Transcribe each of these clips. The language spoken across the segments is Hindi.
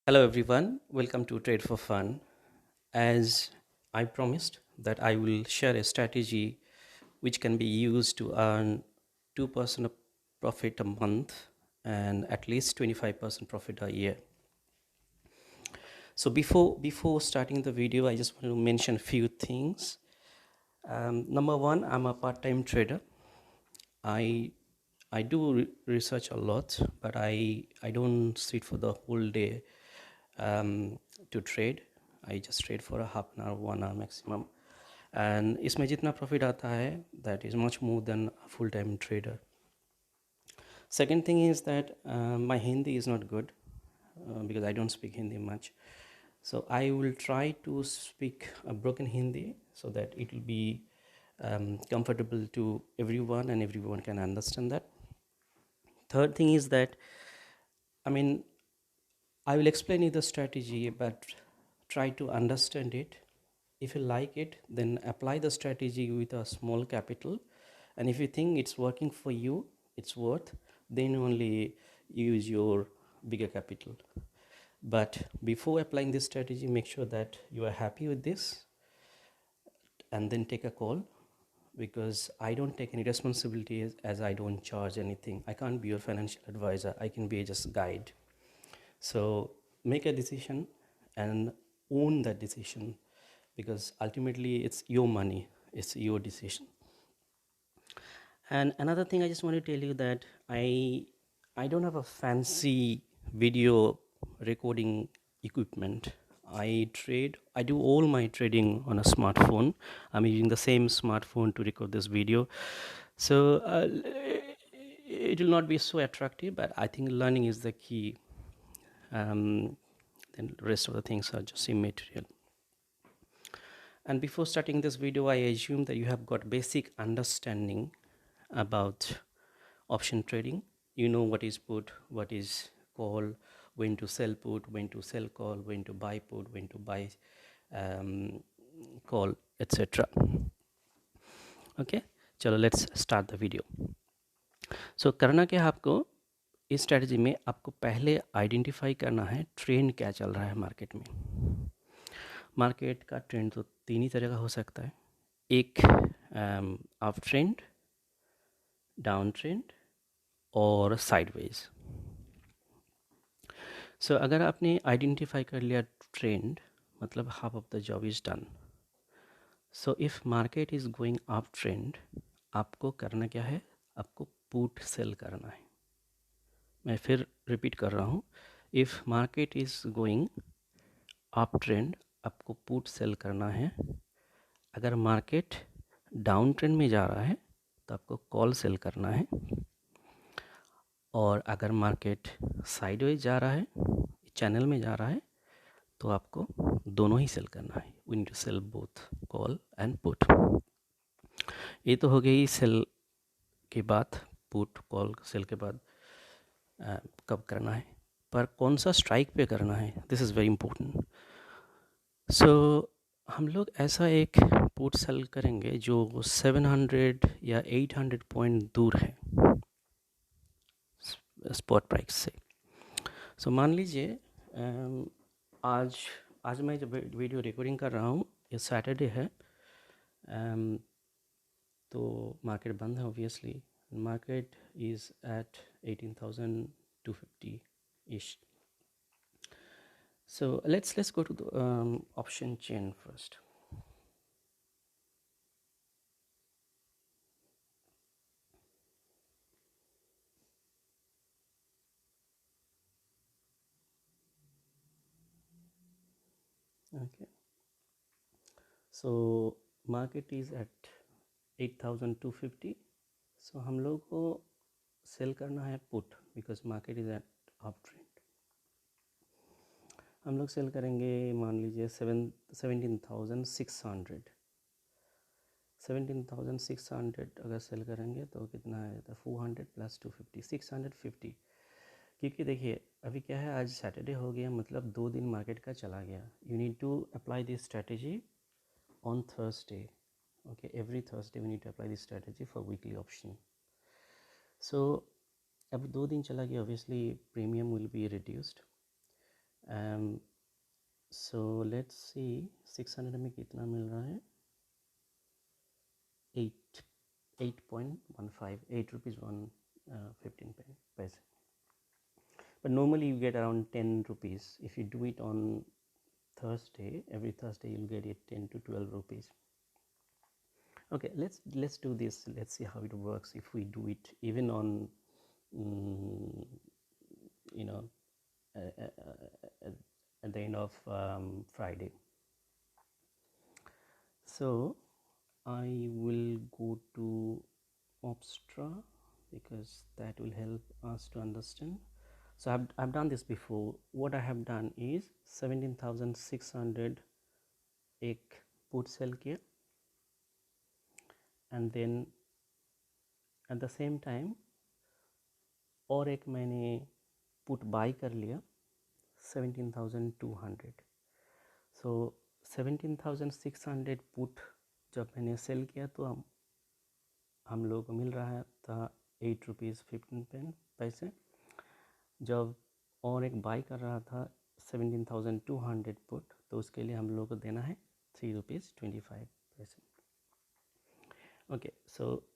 Hello everyone, welcome to Trade for Fun. As I promised that I will share a strategy which can be used to earn 2% of profit a month and at least 25% profit a year. So before starting the video, I just want to mention a few things. Number one, I'm a part-time trader. I I do research a lot, but I don't sit for the whole day to trade. I just trade for a half an hour, 1 hour maximum. And इसमें जितना profit आता है, that is much more than a full-time trader. Second thing is that my Hindi is not good because I don't speak Hindi much. So I will try to speak a broken Hindi so that it will be comfortable to everyone and everyone can understand that. Third thing is that, I mean, I will explain you the strategy, but try to understand it. If you like it, then apply the strategy with a small capital. And if you think it's working for you, it's worth, then only use your bigger capital. But before applying this strategy, make sure that you are happy with this and then take a call, because I don't take any responsibility as I don't charge anything. I can't be your financial advisor. I can be just a guide. So make a decision and own that decision, because ultimately it's your money, it's your decision. And another thing I just want to tell you that I don't have a fancy video recording equipment. I do all my trading on a smartphone. I'm using the same smartphone to record this video. So it will not be so attractive, but I think learning is the key. Then the rest of the things are just immaterial. And before starting this video, I assume that you have got basic understanding about option trading. You know what is put, what is call, when to sell put, when to sell call, when to buy put, when to buy call, etc. Okay, चलो let's start the video. So करना क्या है आपको, इस स्ट्रेटजी में आपको पहले आइडेंटिफाई करना है ट्रेंड क्या चल रहा है मार्केट में. मार्केट का ट्रेंड तो तीन ही तरह का हो सकता है. एक अप ट्रेंड, डाउन ट्रेंड और साइडवेज. सो अगर आपने आइडेंटिफाई कर लिया ट्रेंड, मतलब half of the job is done. So if market is going up trend, आपको करना क्या है, आपको पुट सेल करना है. मैं फिर रिपीट कर रहा हूँ, if market is going up trend, आपको पुट सेल करना है. अगर मार्केट डाउन ट्रेंड में जा रहा है तो आपको कॉल सेल करना है. और अगर मार्केट साइडवेज जा रहा है, चैनल में जा रहा है, तो आपको दोनों ही सेल करना है. We need to sell both call and put. ये तो हो गई सेल के बाद, पुट कॉल सेल के बाद कब करना है, पर कौन सा स्ट्राइक पे करना है, दिस इज़ वेरी इम्पोर्टेंट. सो हम लोग ऐसा एक पुट सेल करेंगे जो 700 या 800 पॉइंट दूर है स्पॉट प्राइस से. सो मान लीजिए आज आज मैं जब वीडियो रिकॉर्डिंग कर रहा हूँ, ये सैटरडे है, तो मार्केट बंद है obviously. Market is at 18,250 ish. So let's go to the option chain first. Okay, so market is at 8,250. so हम लोग को सेल करना है put, because market is at up trend. हम लोग सेल करेंगे, मान लीजिए 17,600. 17,600 अगर सेल करेंगे तो कितना है, 400 प्लस 250, 650. क्योंकि देखिए अभी क्या है, आज सैटरडे हो गया, मतलब 2 दिन मार्केट का चला गया. You need to apply this strategy on Thursday. Okay, every Thursday we need to apply this strategy for weekly option. So अब 2 दिन चला गया, obviously premium will be reduced. So let's see 600 में कितना मिल रहा है, 8.15, 8 rupees 15 पैसे. But normally you get around 10 rupees. If you do it on Thursday, every Thursday you'll get it 10 to 12 rupees. Okay, let's do this. Let's see how it works if we do it even on you know at the end of Friday. So I will go to Opstra because that will help us to understand. So I've done this before. What I have done is 17,600 एक put sell किया, and then at the same time और एक मैंने put buy कर लिया 17,200. So 17,600 put जब मैंने सेल किया तो हम लोग को मिल रहा था 8 रुपीज़ 15 पैसे. जब और एक बाई कर रहा था 17,200 पुट, तो उसके लिए हम लोग को देना है 3 रुपीज़ 25 पैसे. Okay, so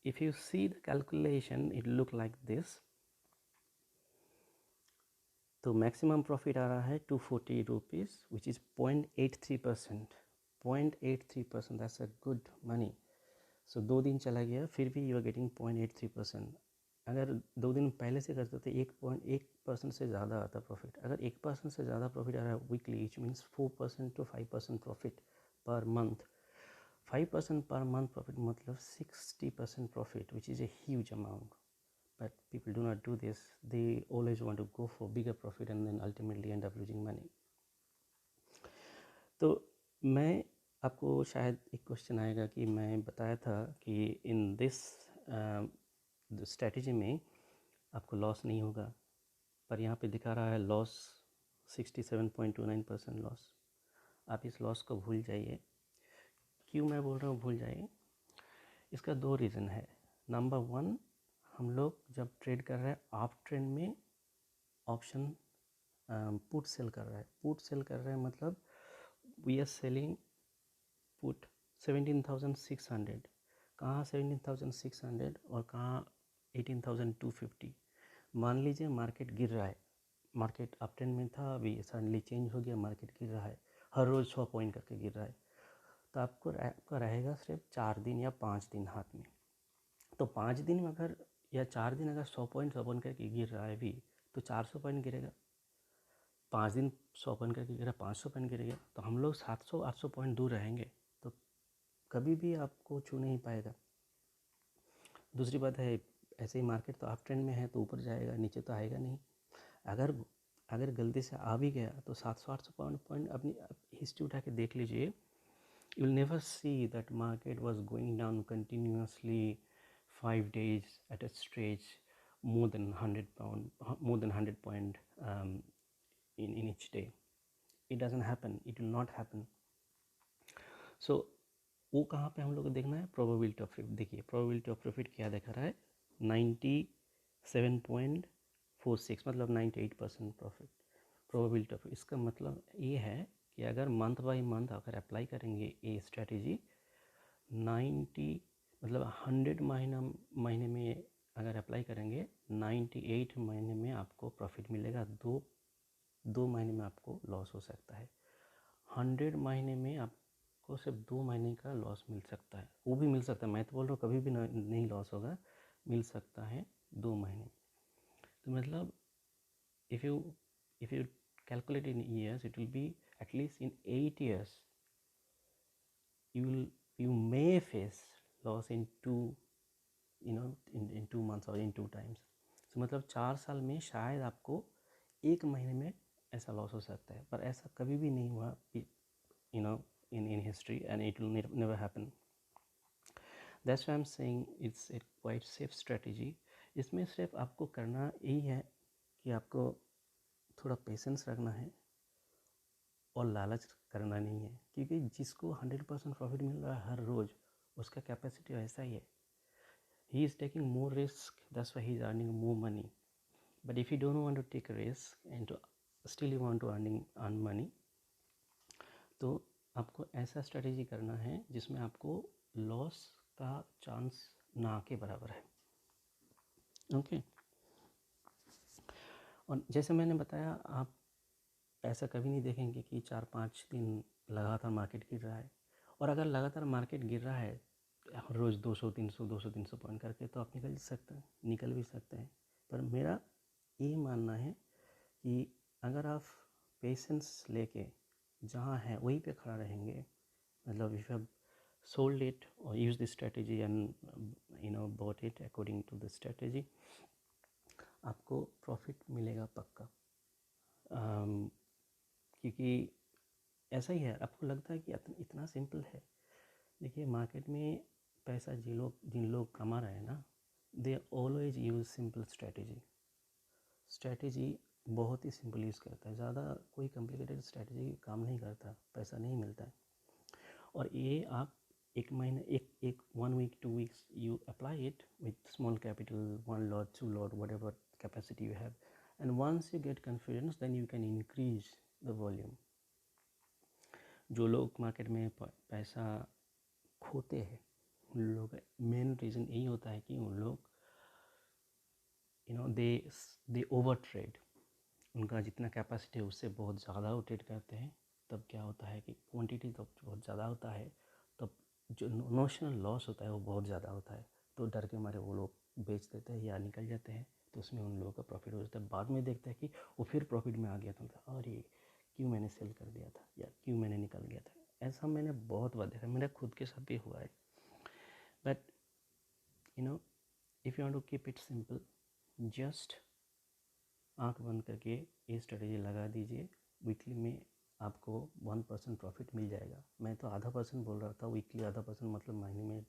if you see the calculation it look like this. तो मैक्सिमम प्रॉफिट आ रहा है 240 rupees which is 0.83%. 0.83%, that's a good money. So 2 दिन चला गया फिर भी यू आर गेटिंग 0.83%. अगर 2 दिन पहले से करते तो 1% से ज़्यादा आता प्रॉफिट. अगर 1% से ज़्यादा प्रॉफिट आ रहा है weekly, etch means 4% to 5% profit per month. 5% per month profit मतलब 60% profit, which is a huge amount. But people do not do this. They always want to go for bigger profit and then ultimately end up losing money. तो मैं आपको शायद एक क्वेश्चन आएगा कि मैं बताया था कि इन दिस स्ट्रैटेजी में आपको लॉस नहीं होगा, पर यहाँ पे दिखा रहा है लॉस 67.29% लॉस. आप इस लॉस को भूल जाइए. क्यों मैं बोल रहा हूँ भूल जाइए? इसका 2 रीज़न है. नंबर 1, हम लोग जब ट्रेड कर रहे हैं आप ट्रेंड में ऑप्शन पुट सेल कर रहा है. पुट सेल कर रहे हैं मतलब वी आर सेलिंग पुट 17,600. कहाँ 17,600 और कहाँ 18,250. मान लीजिए मार्केट गिर रहा है, मार्केट अप ट्रेंड में था, अभी सडनली चेंज हो गया, मार्केट गिर रहा है, हर रोज़ 100 पॉइंट करके गिर रहा है. तो आपका रहेगा सिर्फ 4 दिन या 5 दिन हाथ में. तो 5 दिन में अगर या 4 दिन अगर 100 पॉइंट करके गिर रहा है भी, तो 400 पॉइंट गिरेगा. 5 दिन 100 पॉइंट करके गिरा, 500 पॉइंट गिरेगा. तो हम लोग 700-800 पॉइंट दूर रहेंगे, तो कभी भी आपको छू नहीं पाएगा. दूसरी बात है, ऐसे ही मार्केट तो अप ट्रेंड में है तो ऊपर जाएगा, नीचे तो आएगा नहीं. अगर गलती से आ भी गया तो 700-800 पॉइंट अपनी हिस्ट्री उठा के देख लीजिए. You will never see that market was going down continuously 5 days at a stretch more than 100 point in each day. It doesn't happen. It will not happen. So वो कहाँ पे हम लोग को देखना है? Probability of profit. देखिए प्रोबेबिलिटी ऑफ प्रॉफिट क्या दिखा रहा है? 97.46 मतलब 98% प्रॉफिट. प्रोबेबिलिटी ऑफ, इसका मतलब ये है कि अगर मंथ बाई मंथ अगर अप्लाई करेंगे ये स्ट्रेटेजी, 90 मतलब 100 महीने में अगर अप्लाई करेंगे 98 महीने में आपको प्रॉफिट मिलेगा. दो महीने में आपको लॉस हो सकता है. 100 महीने में आपको सिर्फ 2 महीने का लॉस मिल सकता है. वो भी मिल सकता है, मैं तो बोल रहा हूँ कभी भी नहीं लॉस होगा, मिल सकता है 2 महीने. तो मतलब if you calculate in years, it will be at least in 8 years you may face loss in 2 in 2 months or in 2 times. So मतलब 4 साल में शायद आपको 1 महीने में ऐसा लॉस हो सकता है, पर ऐसा कभी भी नहीं हुआ in history, and it will never happen. That's why I'm saying it's a quite safe strategy. इसमें सिर्फ आपको करना यही है कि आपको थोड़ा पेशेंस रखना है और लालच करना नहीं है, क्योंकि जिसको 100% प्रॉफिट मिल रहा है हर रोज़, उसका कैपेसिटी ऐसा ही है. He is taking more risk, that's why he is earning more money. But if you don't want to take a risk and to still you want to earn money, तो आपको ऐसा स्ट्रेटेजी करना है जिसमें आपको लॉस का चांस ना के बराबर है। ओके और जैसे मैंने बताया, आप ऐसा कभी नहीं देखेंगे कि 4-5 दिन लगातार मार्केट गिर रहा है, और अगर लगातार मार्केट गिर रहा है रोज़ 200-300 पॉइंट करके, तो आप निकल भी सकते हैं। पर मेरा ये मानना है कि अगर आप पेशेंस लेके जहाँ है वहीं पे खड़ा रहेंगे, मतलब if have sold it or use this strategy and bought it according to the strategy, आपको प्रॉफिट मिलेगा पक्का। क्योंकि ऐसा ही है, आपको लगता है कि इतना सिंपल है। देखिए मार्केट में पैसा जिन लोग कमा रहे हैं ना, they always use simple strategy बहुत ही सिंपल यूज़ करता है, ज़्यादा कोई कॉम्प्लिकेटेड स्ट्रैटेजी काम नहीं करता, पैसा नहीं मिलता है। और ये आप एक महीने एक 1 week 2 weeks you apply it with small capital, 1 lot 2 lot whatever capacity you have, and once you get confidence then you can increase the volume। जो लोग मार्केट में पैसा खोते हैं उन लोग मेन रीज़न यही होता है कि उन लोग दे ओवर ट्रेड, उनका जितना कैपेसिटी है उससे बहुत ज़्यादा वो ट्रेड करते हैं। तब क्या होता है कि क्वांटिटी तो बहुत ज़्यादा होता है, तब जो नोशनल लॉस होता है वो बहुत ज़्यादा होता है, तो डर के मारे वो लोग बेच देते हैं या निकल जाते हैं, तो उसमें उन लोगों का प्रॉफिट हो जाता है। बाद में देखते हैं कि वो फिर प्रॉफिट में आ गया, तो अरे क्यों मैंने सेल कर दिया था या क्यों मैंने निकल गया था। ऐसा मैंने बहुत बार देखा, मेरा खुद के साथ भी हुआ है। But if you want to keep it simple, just आँख बंद करके ये स्ट्रेटेजी लगा दीजिए, वीकली में आपको 1% प्रॉफिट मिल जाएगा। मैं तो आधा % बोल रहा था, वीकली %0.5 मतलब महीने में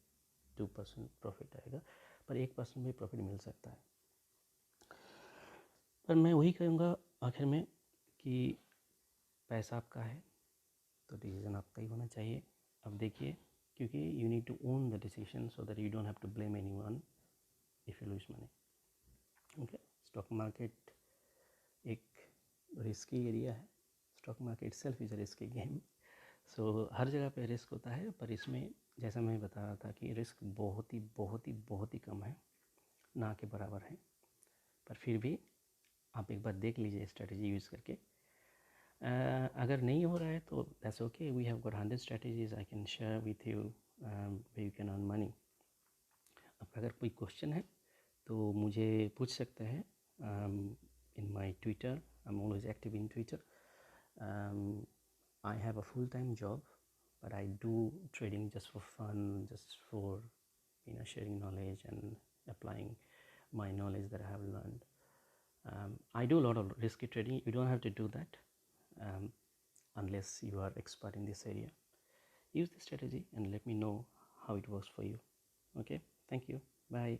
2% प्रॉफिट आएगा, पर 1% भी प्रॉफिट मिल सकता है। पर मैं वही कहूँगा आखिर में कि पैसा आपका है तो डिसीज़न आपका ही होना चाहिए। अब देखिए, क्योंकि you need to own the decision so that you don't have to blame anyone if you lose money. Okay, stock market एक रिस्की एरिया है, stock market self is a risky game. So हर जगह पे रिस्क होता है, पर इसमें जैसा मैं बता रहा था कि रिस्क बहुत ही कम है, ना के बराबर है। पर फिर भी आप एक बार देख लीजिए स्ट्रेटजी यूज़ करके। अगर नहीं हो रहा है तो that's okay, we have got 100 strategies I can share with you way you can earn money. अब अगर कोई क्वेश्चन है तो मुझे पूछ सकते हैं in my Twitter, I am always active in Twitter. I have a full-time job, but I do trading just for fun, just for sharing knowledge and applying my knowledge that I have learned. I do a lot of risky trading. You don't have to do that unless you are expert in this area. Use the strategy and let me know how it works for you. Okay, thank you. Bye.